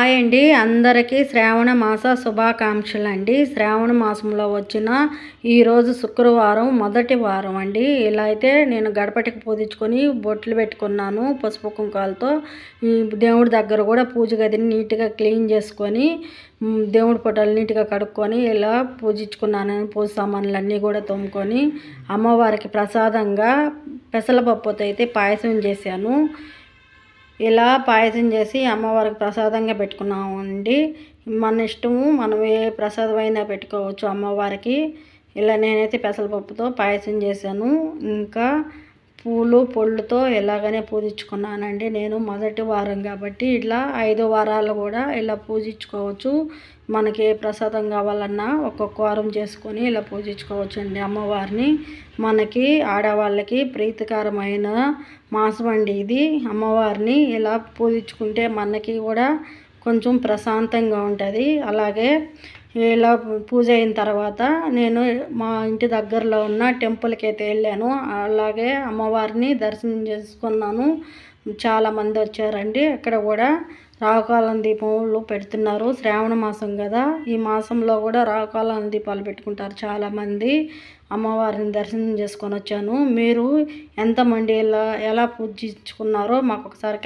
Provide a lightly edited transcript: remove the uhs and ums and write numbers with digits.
Hi అండి, అందరికీ శ్రావణ మాస శుభాకాంక్షలు అండి. శ్రావణ మాసంలో వచ్చిన ఈరోజు శుక్రవారం మొదటి వారం అండి. ఇలా అయితే నేను గడపటికి పూజించుకొని బొట్లు పెట్టుకున్నాను పసుపు కుంకాలతో. దేవుడి దగ్గర కూడా పూజ గదిని నీట్గా క్లీన్ చేసుకొని దేవుడి ఫోటోలు నీట్గా కడుక్కొని ఇలా పూజించుకున్నాను. పూజ సామాన్లు అన్నీ కూడా తోముకొని అమ్మవారికి ప్రసాదంగా పెసరపప్పుతో అయితే పాయసం చేశాను. ఇలా పాయసం చేసి అమ్మవారికి ప్రసాదంగా పెట్టుకున్నామండి. మన ఇష్టము, మనం ఏ ప్రసాదం అయినా పెట్టుకోవచ్చు అమ్మవారికి. ఇలా నేనైతే పెసరపప్పుతో పాయసం చేశాను. ఇంకా పూలు పొళ్ళుతో ఎలాగనే పూజించుకున్నానండి. నేను మొదటి వారం కాబట్టి ఇలా 5 వారాలు కూడా ఇలా పూజించుకోవచ్చు. మనకి ఏ ప్రసాదం కావాలన్నా ఒక్కొక్క వారం చేసుకొని ఇలా పూజించుకోవచ్చు అండి అమ్మవారిని. మనకి ఆడవాళ్ళకి ప్రీతికరమైన మాసం అండి ఇది. అమ్మవారిని ఇలా పూజించుకుంటే మనకి కూడా కొంచెం ప్రశాంతంగా ఉంటుంది. అలాగే ఇలా పూజ అయిన తర్వాత నేను మా ఇంటి దగ్గరలో ఉన్న టెంపుల్కి అయితే వెళ్ళాను. అలాగే అమ్మవారిని దర్శనం చేసుకున్నాను. చాలామంది వచ్చారండి. అక్కడ కూడా రావుకాలం దీపాలు పెడుతున్నారు. శ్రావణ మాసం కదా, ఈ మాసంలో కూడా రావుకాలం దీపాలు పెట్టుకుంటారు చాలామంది. అమ్మవారిని దర్శనం చేసుకొని వచ్చాను. మీరు ఎంతమంది ఎలా పూజించుకున్నారో మాకు ఒకసారి